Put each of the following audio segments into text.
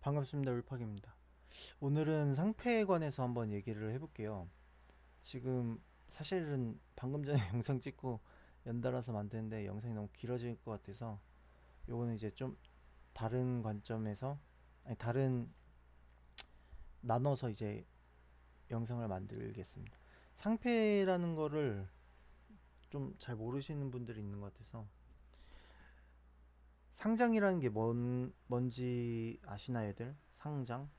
반갑습니다. 울팍입니다. 오늘은 상패에 관해서 한번 얘기를 해볼게요. 지금 사실은 방금 전에 영상 찍고 연달아서 만드는데 영상이 너무 길어질 것 같아서 요거는 이제 좀 다른 관점에서 아니 다른 나눠서 이제 영상을 만들겠습니다. 상패라는 거를 좀 잘 모르시는 분들이 있는 것 같아서 상장이라는 게 뭔지 아시나요, 들? 상장?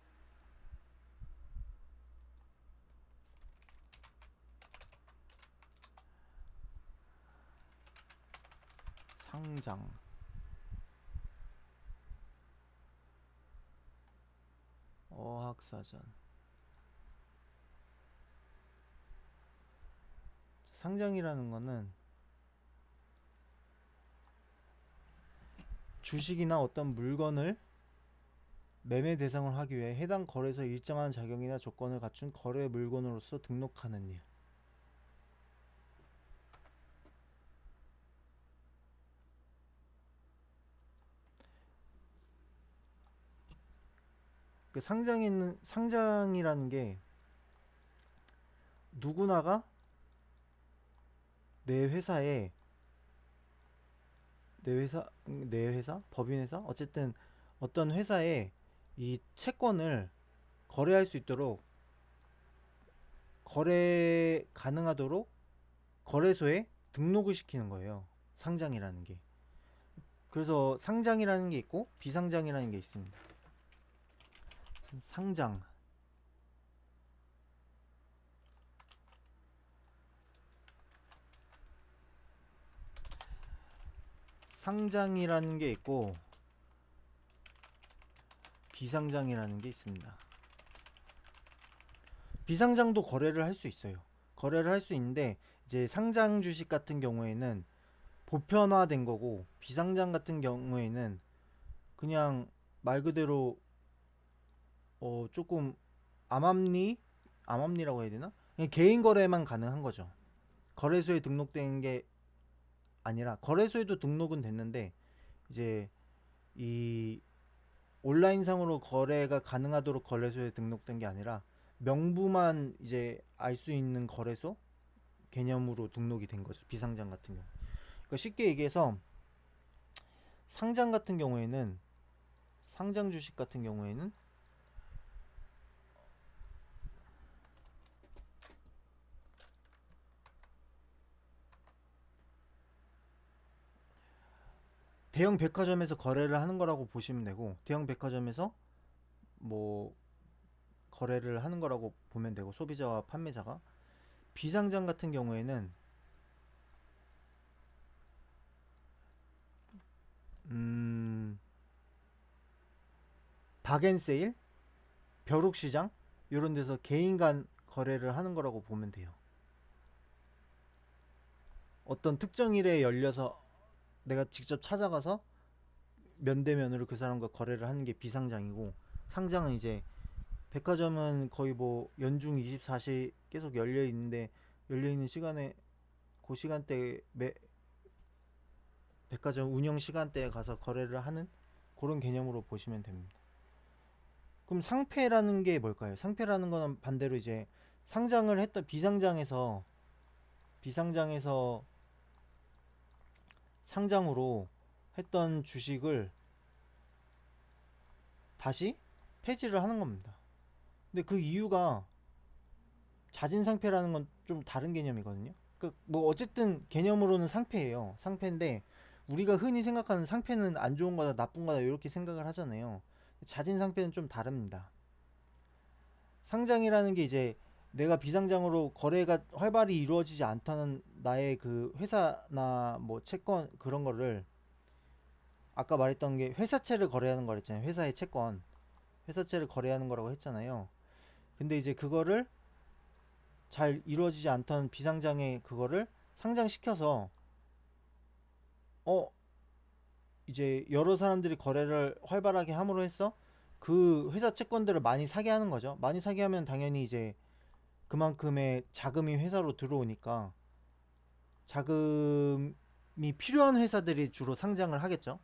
상장. 어학사전. 상장이라는 거는 주식이나 어떤 물건을 매매 대상을 하기 위해 해당 거래소에 일정한 자격이나 조건을 갖춘 거래 물건으로서 등록하는 일. 그 상장이라는 게 누구나가 내 회사에 내 회사 법인 회사 어쨌든 어떤 회사에 이 채권을 거래할 수 있도록 거래 가능하도록 거래소에 등록을 시키는 거예요. 상장이라는 게. 그래서 상장이라는 게 있고 비상장이라는 게 있습니다. 상장. 상장이라는 게 있고 비상장이라는 게 있습니다. 비상장도 거래를 할 수 있어요. 거래를 할 수 있는데 이제 상장 주식 같은 경우에는 보편화된 거고 비상장 같은 경우에는 그냥 말 그대로 조금 암암리라고 해야 되나? 그냥 개인 거래만 가능한 거죠. 거래소에 등록된 게 아니라 거래소에도 등록은 됐는데 이제 이 온라인상으로 거래가 가능하도록 거래소에 등록된 게 아니라 명부만 이제 알 수 있는 거래소 개념으로 등록이 된 거죠. 비상장 같은 경우. 그러니까 쉽게 얘기해서 상장 같은 경우에는 상장 주식 같은 경우에는 대형 백화점에서 거래를 하는 거라고 보시면 되고 대형 백화점에서 뭐 거래를 하는 거라고 보면 되고 소비자와 판매자가 비상장 같은 경우에는 음 박앤세일, 벼룩시장 이런 데서 개인 간 거래를 하는 거라고 보면 돼요. 어떤 특정 일에 열려서 내가 직접 찾아가서 면대면으로 그 사람과 거래를 하는 게 비상장이고 상장은 이제 백화점은 거의 뭐 연중 24시 계속 열려 있는데 열려 있는 시간에 그 시간대 백화점 운영 시간대에 가서 거래를 하는 그런 개념으로 보시면 됩니다. 그럼 상패라는 게 뭘까요? 상패라는 거는 반대로 이제 상장을 했던 비상장에서 상장으로 했던 주식을 다시 폐지를 하는 겁니다. 근데 그 이유가 자진 상패라는 건 좀 다른 개념이거든요. 그 뭐 어쨌든 개념으로는 상패예요. 상패인데 우리가 흔히 생각하는 상패는 안 좋은 거다, 나쁜 거다 이렇게 생각을 하잖아요. 자진 상패는 좀 다릅니다. 상장이라는 게 이제 내가 비상장으로 거래가 활발히 이루어지지 않다는 나의 그 회사나 뭐 채권 그런 거를 아까 말했던 게 회사채를 거래하는 거랬잖아요. 회사의 채권, 회사채를 거래하는 거라고 했잖아요. 근데 이제 그거를 잘 이루어지지 않던 비상장에 그거를 상장시켜서 어 이제 여러 사람들이 거래를 활발하게 함으로 해서 그 회사 채권들을 많이 사게 하는 거죠. 많이 사게 하면 당연히 이제 그만큼의 자금이 회사로 들어오니까 자금이 필요한 회사들이 주로 상장을 하겠죠.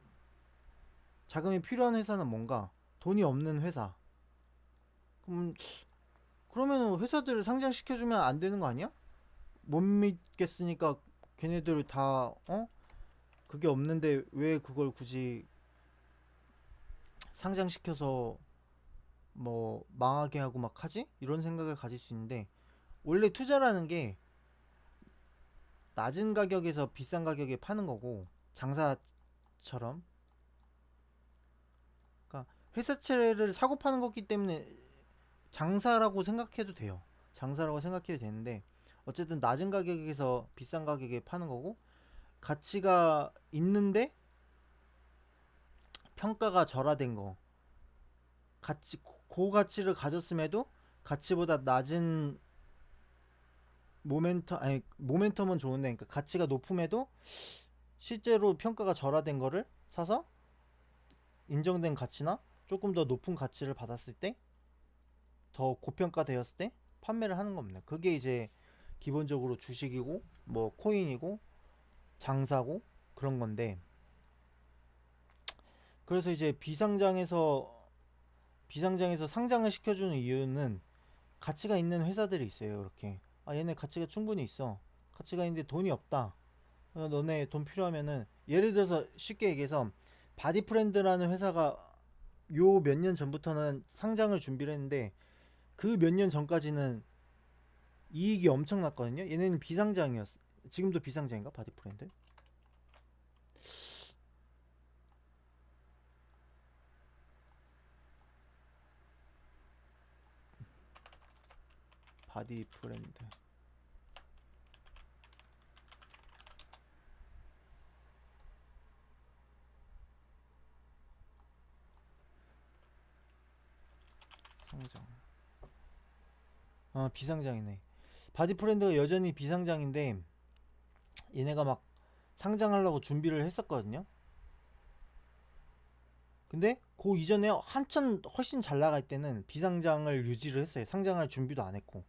자금이 필요한 회사는 뭔가? 돈이 없는 회사. 그럼 그러면은 회사들을 상장시켜주면 안 되는 거 아니야? 못 믿겠으니까 걔네들 다 그게 없는데 왜 그걸 굳이 상장시켜서 뭐 망하게 하고 막 하지? 이런 생각을 가질 수 있는데, 원래 투자라는 게 낮은 가격에서 비싼 가격에 파는 거고, 장사처럼. 그러니까 회사채를 사고 파는 거기 때문에 장사라고 생각해도 돼요. 장사라고 생각해도 되는데, 어쨌든 낮은 가격에서 비싼 가격에 파는 거고, 가치가 있는데 평가가 절하된 거, 가치 고가치를 가졌음에도 가치보다 낮은 모멘텀은 좋은데, 그러니까 가치가 높음에도 실제로 평가가 절하된 거를 사서 인정된 가치나 조금 더 높은 가치를 받았을 때, 더 고평가되었을 때 판매를 하는 겁니다. 그게 이제 기본적으로 주식이고 뭐 코인이고 장사고 그런 건데, 그래서 이제 비상장에서 상장을 시켜주는 이유는 가치가 있는 회사들이 있어요. 이렇게 얘네 가치가 충분히 있어, 가치가 있는데 돈이 없다, 너네 돈 필요하면은, 예를 들어서 쉽게 얘기해서 바디프렌드라는 회사가 요 몇 년 전부터는 상장을 준비를 했는데, 그 몇 년 전까지는 이익이 엄청났거든요. 얘네는 비상장이었어. 지금도 비상장인가 바디프렌드? 바디프렌드 상장. 비상장이네. 바디프렌드가 여전히 비상장인데, 얘네가 막 상장하려고 준비를 했었거든요. 근데 그 이전에 한참 훨씬 잘 나갈 때는 비상장을 유지를 했어요. 상장할 준비도 안 했고.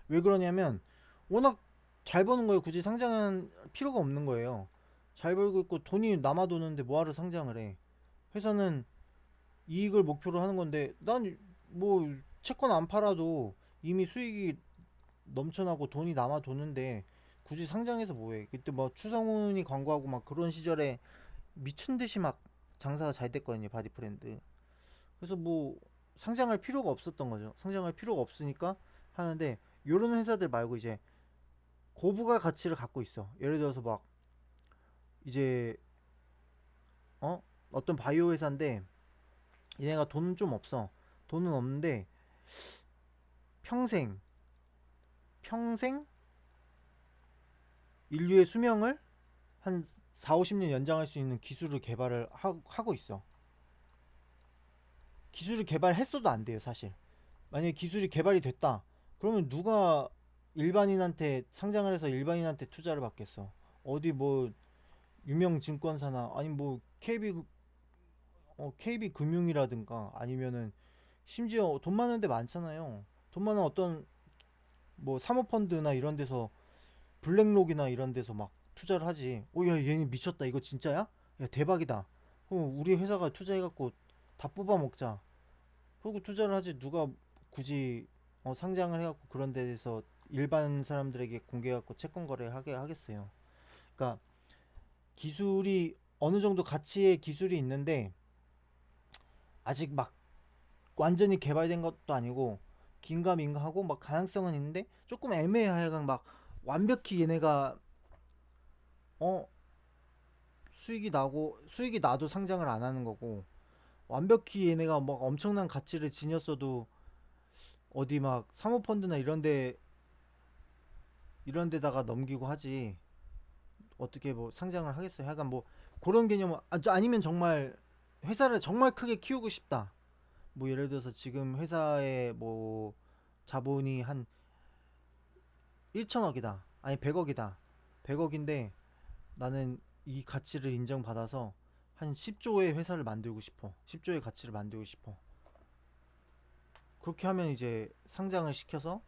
왜 그러냐면 워낙 잘 버는 거예요. 굳이 상장할 필요가 없는 거예요. 잘 벌고 있고 돈이 남아 도는데 뭐하러 상장을 해. 회사는 이익을 목표로 하는 건데, 난 뭐 채권 안 팔아도 이미 수익이 넘쳐나고 돈이 남아 도는데 굳이 상장해서 뭐해. 그때 뭐 추성훈이 광고하고 막 그런 시절에 미친 듯이 막 장사가 잘 됐거든요, 바디프렌드. 그래서 뭐 상장할 필요가 없었던 거죠. 상장할 필요가 없으니까 하는데, 요런 회사들 말고 이제 고부가 가치를 갖고 있어. 예를 들어서 막 이제 어떤 바이오 회사인데, 얘네가 돈은 좀 없어. 돈은 없는데 평생 평생 인류의 수명을 한 4, 50년 연장할 수 있는 기술을 개발을 하고 있어. 기술을 개발했어도 안 돼요, 사실. 만약에 기술이 개발이 됐다, 그러면 누가 일반인한테 상장을 해서 일반인한테 투자를 받겠어? 어디 뭐 유명 증권사나, 아니 뭐 KB 금융이라든가, 아니면은 심지어 돈 많은 데 많잖아요. 돈 많은 어떤 뭐 사모펀드나 이런 데서, 블랙록이나 이런 데서 막 투자를 하지. 야, 얘는 미쳤다, 이거 진짜야? 야, 대박이다. 우리 회사가 투자해갖고 다 뽑아 먹자. 그리고 투자를 하지. 누가 굳이 상장을 해갖고 그런 데서 일반 사람들에게 공개해갖고 채권 거래하게 하겠어요. 그러니까 기술이 어느 정도 가치의 기술이 있는데, 아직 막 완전히 개발된 것도 아니고 긴가민가하고 막 가능성은 있는데 조금 애매하여간, 막 완벽히 얘네가 어 수익이 나도 상장을 안 하는 거고, 완벽히 얘네가 막 엄청난 가치를 지녔어도 어디 막 사모펀드나 이런 데다가 넘기고 하지, 어떻게 뭐 상장을 하겠어요. 약간 뭐 그런 개념. 아니면 정말 회사를 정말 크게 키우고 싶다. 뭐 예를 들어서 지금 회사의 뭐 자본이 한 1천억이다, 아니 100억이다. 100억인데 나는 이 가치를 인정받아서 한 10조의 회사를 만들고 싶어. 10조의 가치를 만들고 싶어. 그렇게 하면 이제 상장을 시켜서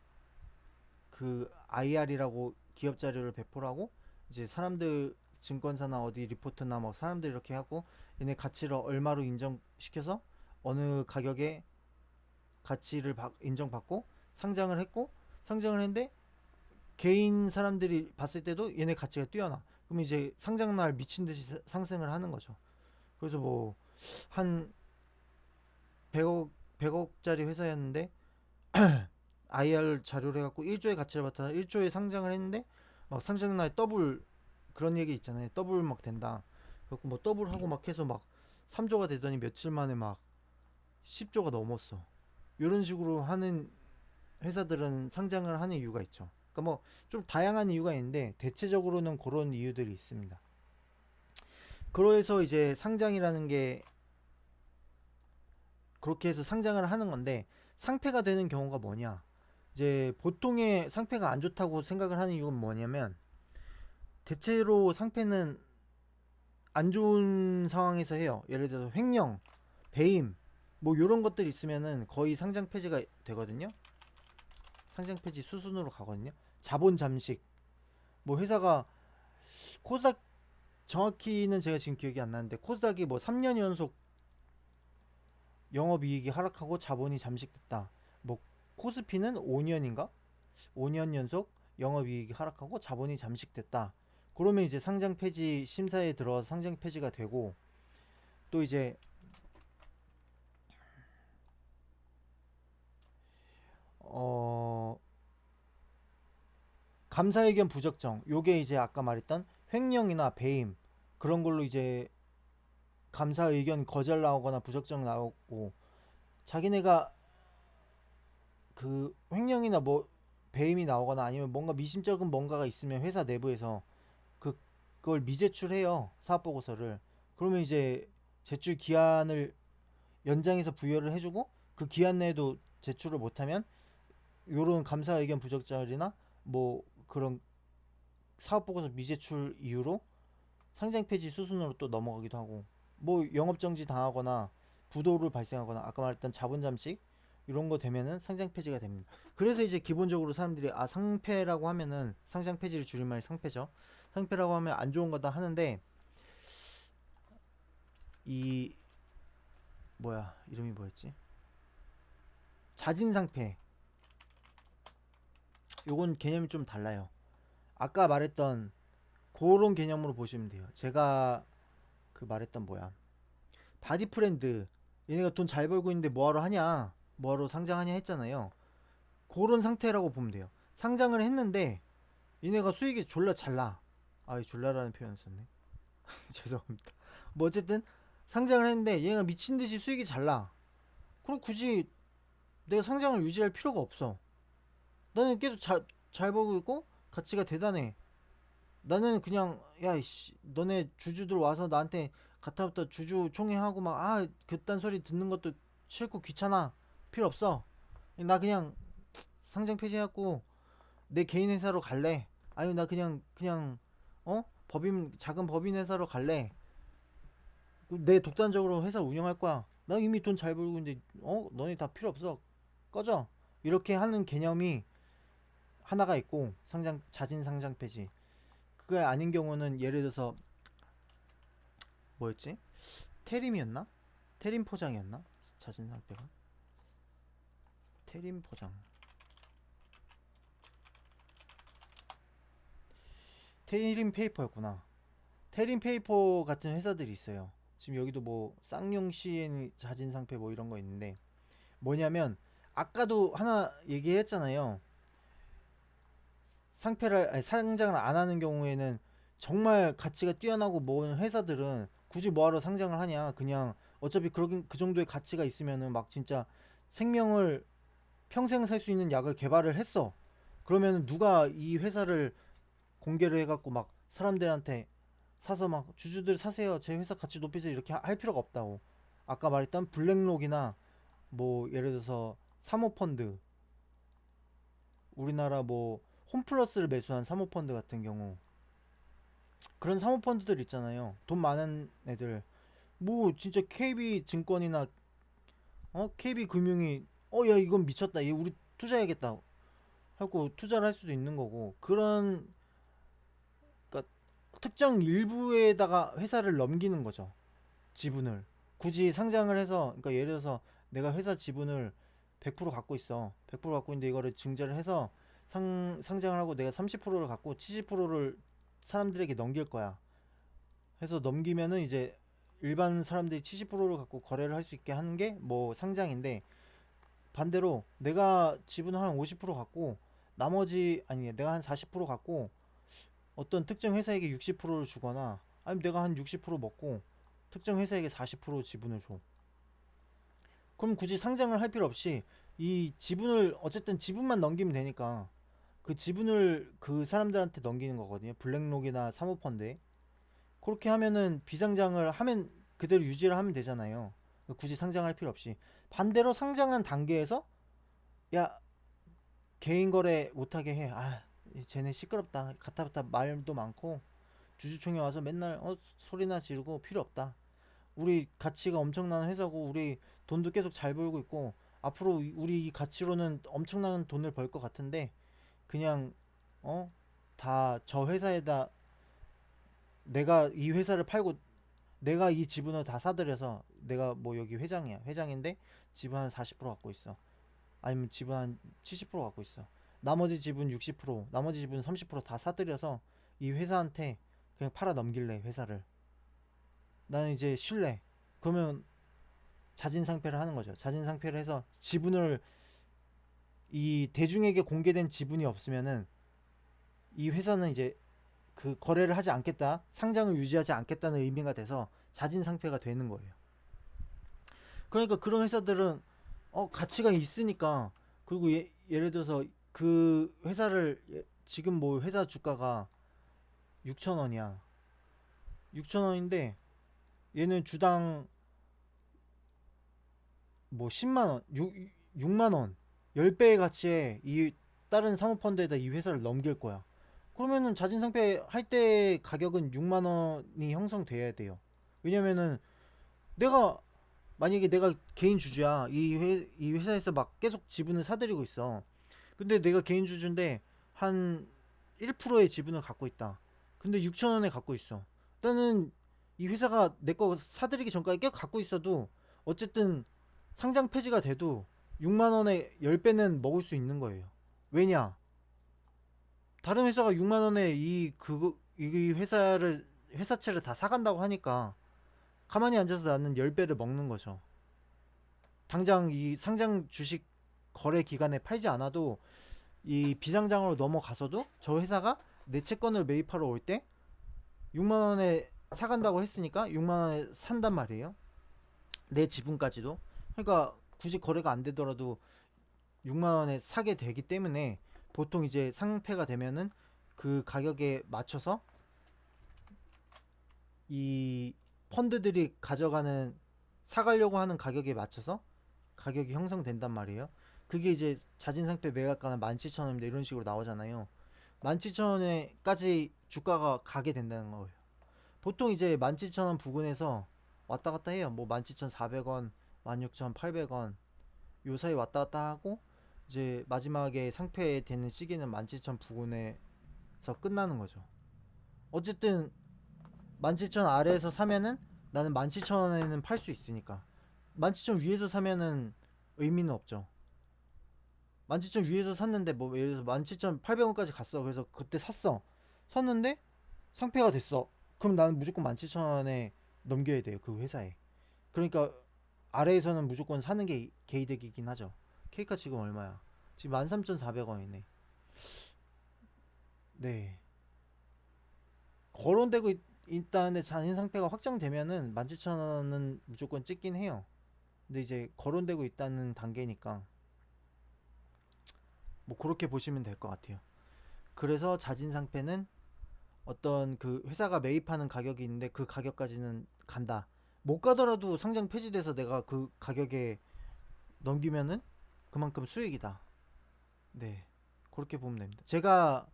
그 IR이라고 기업 자료를 배포를 하고, 이제 사람들 증권사나 어디 리포트나 막 사람들 이렇게 하고, 얘네 가치를 얼마로 인정시켜서 어느 가격에 가치를 인정받고 상장을 했고, 상장을 했는데 개인 사람들이 봤을 때도 얘네 가치가 뛰어나. 그럼 이제 상장날 미친 듯이 상승을 하는 거죠. 그래서 뭐 한 100억 100억짜리 회사였는데 IR 자료를 해갖고 1조의 가치를 바탕 1조에 상장을 했는데 막 상장날 더블, 그런 얘기 있잖아요. 더블 막 된다. 그래갖고 뭐 더블하고 막 해서 막 3조가 되더니 며칠 만에 막 10조가 넘었어. 이런 식으로 하는 회사들은 상장을 하는 이유가 있죠. 그러니까 뭐 좀 다양한 이유가 있는데 대체적으로는 그런 이유들이 있습니다. 그래서 이제 상장이라는 게 그렇게 해서 상장을 하는 건데, 상폐가 되는 경우가 뭐냐? 이제 보통의 상폐가 안 좋다고 생각을 하는 이유는 뭐냐면, 대체로 상폐는 안 좋은 상황에서 해요. 예를 들어서 횡령, 배임, 뭐 이런 것들이 있으면은 거의 상장 폐지가 되거든요. 상장 폐지 수순으로 가거든요. 자본 잠식, 뭐 회사가 코스닥, 정확히는 제가 지금 기억이 안 나는데 코스닥이 뭐 3년 연속 영업이익이 하락하고 자본이 잠식됐다. 뭐 코스피는 5년인가? 5년 연속 영업이익이 하락하고 자본이 잠식됐다. 그러면 이제 상장 폐지 심사에 들어서 상장 폐지가 되고, 또 이제 어 감사 의견 부적정, 요게 이제 아까 말했던 횡령이나 배임, 그런 걸로 이제 감사 의견 거절 나오거나 부적정 나오고, 자기네가 그 횡령이나 뭐 배임이 나오거나 아니면 뭔가 미심쩍은 뭔가가 있으면 회사 내부에서 그걸 미제출해요, 사업 보고서를. 그러면 이제 제출 기한을 연장해서 부여를 해주고, 그 기한 내에도 제출을 못하면 요런 감사 의견 부적절이나 뭐 그런 사업 보고서 미제출 이유로 상장 폐지 수순으로 또 넘어가기도 하고, 뭐 영업 정지 당하거나 부도를 발생하거나 아까 말했던 자본 잠식 이런 거 되면은 상장 폐지가 됩니다. 그래서 이제 기본적으로 사람들이 상폐라고 하면은, 상장 폐지를 줄임말 상폐죠. 상폐라고 하면 안 좋은 거다 하는데, 이 뭐야 이름이 뭐였지? 자진상폐, 요건 개념이 좀 달라요. 아까 말했던 그런 개념으로 보시면 돼요. 제가 그 말했던 뭐야, 바디 프렌드, 얘네가 돈 잘 벌고 있는데 뭐하러 하냐, 뭐하러 상장하냐 했잖아요. 그런 상태라고 보면 돼요. 상장을 했는데 얘네가 수익이 졸라 잘나. 졸라라는 표현을 썼네. 죄송합니다. 뭐 어쨌든 상장을 했는데 얘가 미친 듯이 수익이 잘나. 그럼 굳이 내가 상장을 유지할 필요가 없어. 나는 계속 잘 벌고 있고 가치가 대단해. 나는 그냥 야 이씨 너네 주주들 와서 나한테 가타부터 주주 총회하고 막 그딴 소리 듣는 것도 싫고 귀찮아. 필요 없어. 나 그냥 상장 폐지해갖고 내 개인 회사로 갈래. 아니 나 그냥 법인, 작은 법인 회사로 갈래. 내 독단적으로 회사 운영할 거야. 나 이미 돈 잘 벌고 있는데 너네 다 필요 없어. 꺼져. 이렇게 하는 개념이 하나가 있고, 상장 자진 상장 폐지. 그게 아닌 경우는 예를 들어서 뭐였지? 테림이었나? 테림 포장이었나? 자진 상폐가 테림 포장, 테림 페이퍼였구나. 테림 페이퍼 같은 회사들이 있어요. 지금 여기도 뭐 쌍용 CN 자진 상폐 뭐 이런 거 있는데, 뭐냐면 아까도 하나 얘기했잖아요. 상장을 안 하는 경우에는 정말 가치가 뛰어나고 모은 회사들은 굳이 뭐하러 상장을 하냐. 그냥 어차피 그 정도의 가치가 있으면은 막 진짜 생명을 평생 살 수 있는 약을 개발을 했어. 그러면 누가 이 회사를 공개를 해갖고 막 사람들한테 사서 막 주주들 사세요, 제 회사 가치 높이세요, 이렇게 할 필요가 없다고. 아까 말했던 블랙록이나 뭐 예를 들어서 사모펀드, 우리나라 뭐 홈플러스를 매수한 사모펀드 같은 경우, 그런 사모펀드들 있잖아요. 돈 많은 애들, 뭐 진짜 KB증권이나 KB금융이 야 이건 미쳤다, 얘 우리 투자해야겠다 하고 투자를 할 수도 있는 거고, 그런, 그러니까 특정 일부에다가 회사를 넘기는 거죠, 지분을. 굳이 상장을 해서, 그러니까 예를 들어서 내가 회사 지분을 100% 갖고 있어. 100% 갖고 있는데 이거를 증자를 해서 상장을 하고 내가 30%를 갖고 70%를 사람들에게 넘길 거야. 해서 넘기면은 이제 일반 사람들이 70%를 갖고 거래를 할 수 있게 하는 게 뭐 상장인데, 반대로 내가 지분을 한 50% 갖고 나머지, 아니 내가 한 40% 갖고 어떤 특정 회사에게 60%를 주거나, 아니면 내가 한 60% 먹고 특정 회사에게 40% 지분을 줘. 그럼 굳이 상장을 할 필요 없이 이 지분을, 어쨌든 지분만 넘기면 되니까 그 지분을 그 사람들한테 넘기는 거거든요. 블랙록이나 사모펀드에. 그렇게 하면은 비상장을 하면 그대로 유지를 하면 되잖아요. 굳이 상장할 필요 없이. 반대로 상장한 단계에서 야, 개인 거래 못하게 해. 아, 쟤네 시끄럽다. 가타부타 말도 많고 주주총회 와서 맨날 소리나 지르고 필요 없다. 우리 가치가 엄청난 회사고 우리 돈도 계속 잘 벌고 있고 앞으로 우리 이 가치로는 엄청난 돈을 벌 것 같은데 그냥 다 저 회사에다, 내가 이 회사를 팔고 내가 이 지분을 다 사들여서, 내가 뭐 여기 회장이야. 회장인데 지분 한 40% 갖고 있어. 아니면 지분 한 70% 갖고 있어. 나머지 지분 60%, 나머지 지분 30%다 사들여서 이 회사한테 그냥 팔아 넘길래 회사를. 나는 이제 쉴래. 그러면 자진상폐를 하는 거죠. 자진상폐를 해서 지분을, 이 대중에게 공개된 지분이 없으면은 이 회사는 이제 그 거래를 하지 않겠다, 상장을 유지하지 않겠다는 의미가 돼서 자진상폐가 되는 거예요. 그러니까 그런 회사들은 가치가 있으니까, 그리고 예를 들어서 그 회사를 지금 뭐 회사 주가가 6천원이야. 6천원인데 얘는 주당 뭐 10만원, 6만원, 10배의 가치에 이 다른 사모펀드에다 이 회사를 넘길 거야. 그러면은 자진상폐 할 때 가격은 6만원이 형성돼야 돼요. 왜냐면은 내가, 만약에 내가 개인 주주야. 이 회사에서 막 계속 지분을 사들이고 있어. 근데 내가 개인 주주인데 한 1%의 지분을 갖고 있다. 근데 6천원에 갖고 있어. 나는 이 회사가 내 거 사들이기 전까지 계속 갖고 있어도 어쨌든 상장 폐지가 돼도 6만원에 10배는 먹을 수 있는 거예요. 왜냐? 다른 회사가 6만원에 이 회사를, 회사채를 다 사간다고 하니까 가만히 앉아서 나는 10배를 먹는 거죠. 당장 이 상장 주식 거래 기간에 팔지 않아도 이 비상장으로 넘어가서도 저 회사가 내 채권을 매입하러 올 때 6만 원에 사간다고 했으니까 6만 원에 산단 말이에요. 내 지분까지도. 그러니까 굳이 거래가 안 되더라도 6만 원에 사게 되기 때문에 보통 이제 상패가 되면은 그 가격에 맞춰서 이 펀드들이 가져가는, 사가려고 하는 가격에 맞춰서 가격이 형성된단 말이에요. 그게 이제 자진상패 매각가는 17,000원인데 이런 식으로 나오잖아요. 17,000원에까지 주가가 가게 된다는 거예요. 보통 이제 17,000원 부근에서 왔다 갔다 해요. 뭐 17,400원, 16,800원 요 사이 왔다 갔다 하고 이제 마지막에 상패되는 시기는 17,000 부근에서 끝나는 거죠. 어쨌든 17,000 아래에서 사면은 나는 17,000원에는 팔 수 있으니까, 17,000 위에서 사면은 의미는 없죠. 17,000 위에서 샀는데 뭐 예를 들어서 17,800원까지 갔어. 그래서 그때 샀는데 상패가 됐어. 그럼 나는 무조건 17,000원에 넘겨야 돼요. 그 회사에. 그러니까 아래에서는 무조건 사는 게 개이득이긴 하죠. K가 지금 얼마야? 지금 13,400원이네. 네. 거론되고 있다는데 잔인 상태가 확정되면은 17,000원은 무조건 찍긴 해요. 근데 이제 거론되고 있다는 단계니까 뭐 그렇게 보시면 될 것 같아요. 그래서 자진 상패는 어떤 그 회사가 매입하는 가격이 있는데 그 가격까지는 간다. 못 가더라도 상장 폐지돼서 내가 그 가격에 넘기면은 그만큼 수익이다. 네. 그렇게 보면 됩니다. 제가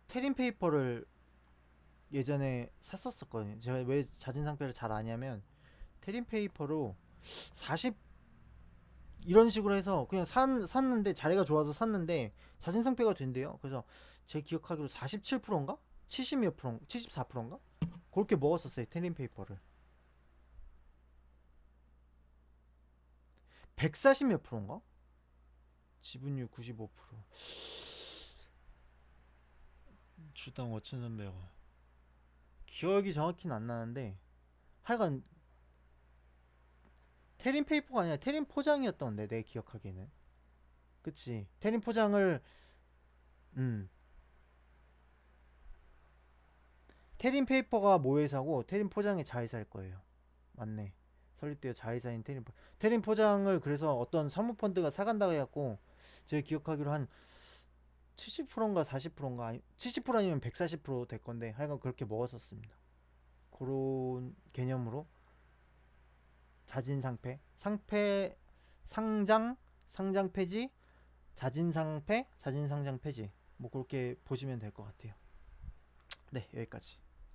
테린 페이퍼를 예전에 샀었거든요. 제가 왜 자진 상패를 잘 아냐면 테린 페이퍼로 40 이런 식으로 해서 그냥 샀는데, 자리가 좋아서 샀는데 자진 상패가 된대요. 그래서 제 기억하기로 47%인가? 70 몇 프로, 74%인가? 그렇게 먹었었어요. 테린 페이퍼를. 140 몇 프로인가? 지분율 95%. 주당 5,300원. 기억이 정확히는 안 나는데 하여간 테린 페이퍼가 아니라 테린 포장이었던데 내 기억하기에는. 그치? 테린 포장을 음 테린 페이퍼가 모회사고 테린 포장이 자회사일 거예요. 맞네. 설립되어 자회사인 테린 포장을 그래서 어떤 사모펀드가 사간다고 해갖고 제가 기억하기로 한 70%인가 40%인가 70% 아니면 140%될 건데 하여간 그렇게 먹었었습니다. 그런 개념으로 자진상패, 상장 폐지, 자진상패, 자진상장 폐지 뭐 그렇게 보시면 될 것 같아요. 네, 여기까지.